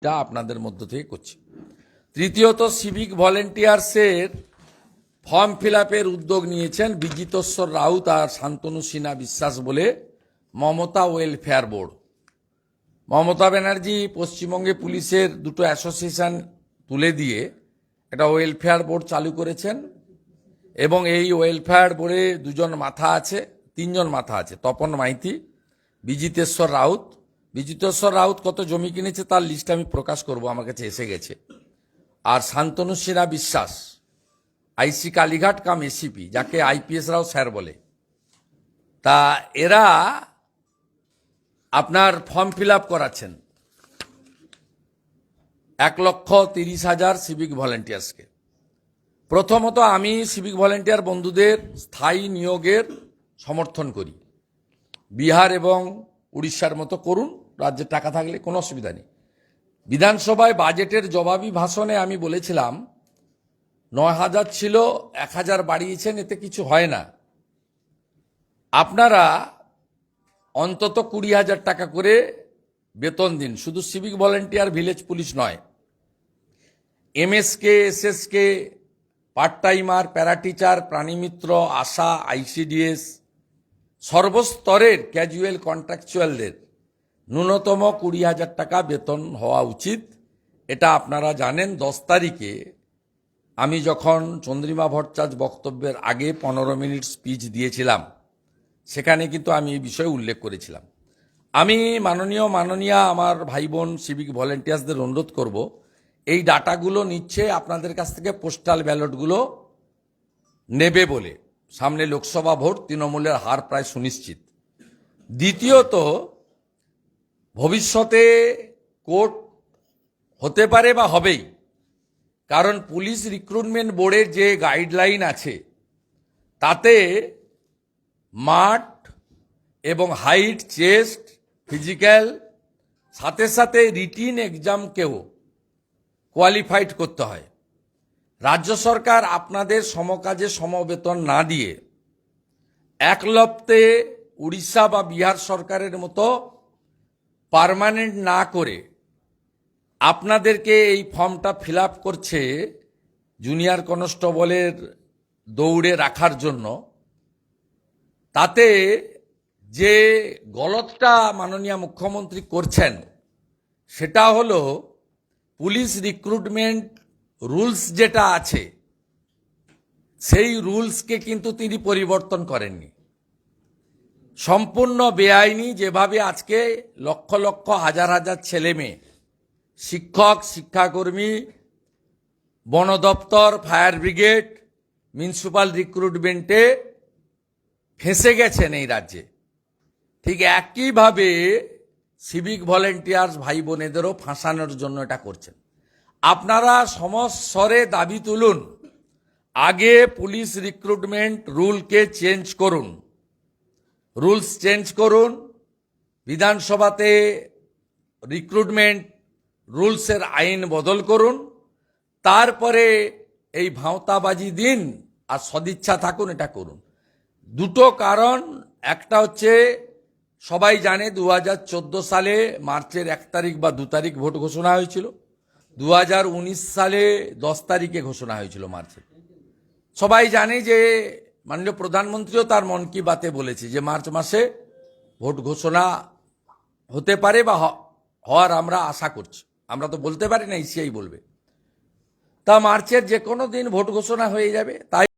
যা আপনাদের মধ্য থেকে করছি। তৃতীয়ত, সিভিক ভলেন্টিয়ার্সের ফর্ম ফিল আপের উদ্যোগ নিয়েছেন বিজিতেশ্বর রাউত আর শান্তনু সিনহা বিশ্বাস বলে মমতা ওয়েলফেয়ার বোর্ড। মমতা ব্যানার্জি পশ্চিমবঙ্গে পুলিশের দুটো অ্যাসোসিয়েশন তুলে দিয়ে একটা ওয়েলফেয়ার বোর্ড চালু করেছেন এবং এই ওয়েলফেয়ার বোর্ডে তিনজন মাথা আছে, তপন মাইতি, বিজিতেশ্বর রাউত। বিজিতেশ্বর রাউত কত জমি কিনেছে তার লিস্ট আমি প্রকাশ করব, আমার কাছে এসে গেছে। আর শান্তনু সিনহা বিশ্বাস, আইসি কালীঘাট কাম এসিপি, যাকে আইপিএস রাও স্যার বলে। তা এরা আপনার ফর্ম ফিল আপ করাচ্ছেন 1,30,000 সিভিক ভলেন্টিয়ার্সকে। প্রথমত, আমি সিভিক ভলেন্টিয়ার বন্ধুদের স্থায়ী নিয়োগের সমর্থন করি। বিহার এবং উড়িষ্যার মতো করুন, রাজ্যে টাকা থাকলে কোনো অসুবিধা নেই। বিধানসভায় বাজেটের জবাবি ভাষণে আমি বলেছিলাম 9,000 ছিল, 1,000 বাড়িয়েছেন, এতে কিছু হয় না। আপনারা অন্তত 20,000 টাকা করে বেতন দিন, শুধু সিভিক ভলেন্টিয়ার, ভিলেজ পুলিশ নয়। MSK, SSK, part timer, para teacher, প্রাণীমিত্র, আশা, আইসিডিএস, সর্বস্তরের ক্যাজুয়াল কন্ট্রাকচুয়ালদের ন্যূনতম 20,000 টাকা বেতন হওয়া উচিত। এটা আপনারা জানেন। 10 তারিখে আমি যখন চন্দ্রিমা ভট্টাচার্য বক্তব্যের আগে 15 মিনিট স্পিচ দিয়েছিলাম, সেখানে কিন্তু আমি এই বিষয়ে উল্লেখ করেছিলাম। আমি মাননীয়া আমার ভাই বোন সিভিক ভলেন্টিয়ার্সদের অনুরোধ করব, এই ডাটাগুলো নিচ্ছে আপনাদের কাছ থেকে, পোস্টাল ব্যালটগুলো নেবে বলে। সামনে লোকসভা ভোট, তৃণমূলের হার প্রায় সুনিশ্চিত। দ্বিতীয়ত, ভবিষ্যতে কোর্ট হতে পারে বা হবেই, কারণ পুলিশ রিক্রুটমেন্ট বোর্ডের যে গাইডলাইন আছে তাতে মাঠ এবং হাইট, চেস্ট, ফিজিক্যাল, সাথে সাথে রিটিন এক্সামকেও কোয়ালিফাইড করতে হয়। রাজ্য সরকার আপনাদের সমকাজে সমবেতন না দিয়ে একলপ্তে উড়িষ্যা বা বিহার সরকারের মতো পার্মানেন্ট না করে আপনাদেরকে এই ফর্মটা ফিল আপ করছে জুনিয়র কনস্টেবলের দৌড়ে রাখার জন্য। তাতে যে গলতটা মাননীয় মুখ্যমন্ত্রী করছেন সেটা হলো, পুলিশ রিক্রুটমেন্ট রুলস যেটা আছে সেই রুলসকে কিন্তু তিনি পরিবর্তন করেননি। সম্পূর্ণ বেআইনি যেভাবে আজকে লক্ষ লক্ষ হাজার হাজার ছেলে মেয়ে, শিক্ষক, শিক্ষাকর্মী, বন দপ্তর, ফায়ার ব্রিগেড, মিউনিসিপাল রিক্রুটমেন্টে ফেঁসে গেছেন এই রাজ্যে, ঠিক একইভাবে সিভিক ভলেন্টিয়ার্স ভাই বোনেদেরও ফাঁসানোর জন্য এটা করছেন। আপনারা সমস্বরে দাবি তুলুন, আগে পুলিশ রিক্রুটমেন্ট রুলকে চেঞ্জ করুন, রুলস চেঞ্জ করুন। বিধানসভাতে রিক্রুটমেন্ট রুলসের আইন বদল করুন, তারপরে এই ভাঁওতাবাজি দিন আর সদিচ্ছা থাকুন, এটা করুন। দুটো কারণ, একটা হচ্ছে সবাই জানে 2014 সালে মার্চের 1 তারিখ বা 2 তারিখ ভোট ঘোষণা হয়েছিল, 2019 সালে 10 তারিখে ঘোষণা হয়েছিল মার্চে। সবাই জানে যে মাননীয় প্রধানমন্ত্রীও তার মন কি বাতে বলেছে যে মার্চ মাসে ভোট ঘোষণা হতে পারে বা হওয়ার আমরা আশা করছি। আমরা তো বলতে পারি না, ইসিআই বলবে। তা মার্চের যে কোনো দিন ভোট ঘোষণা হয়ে যাবে। তাই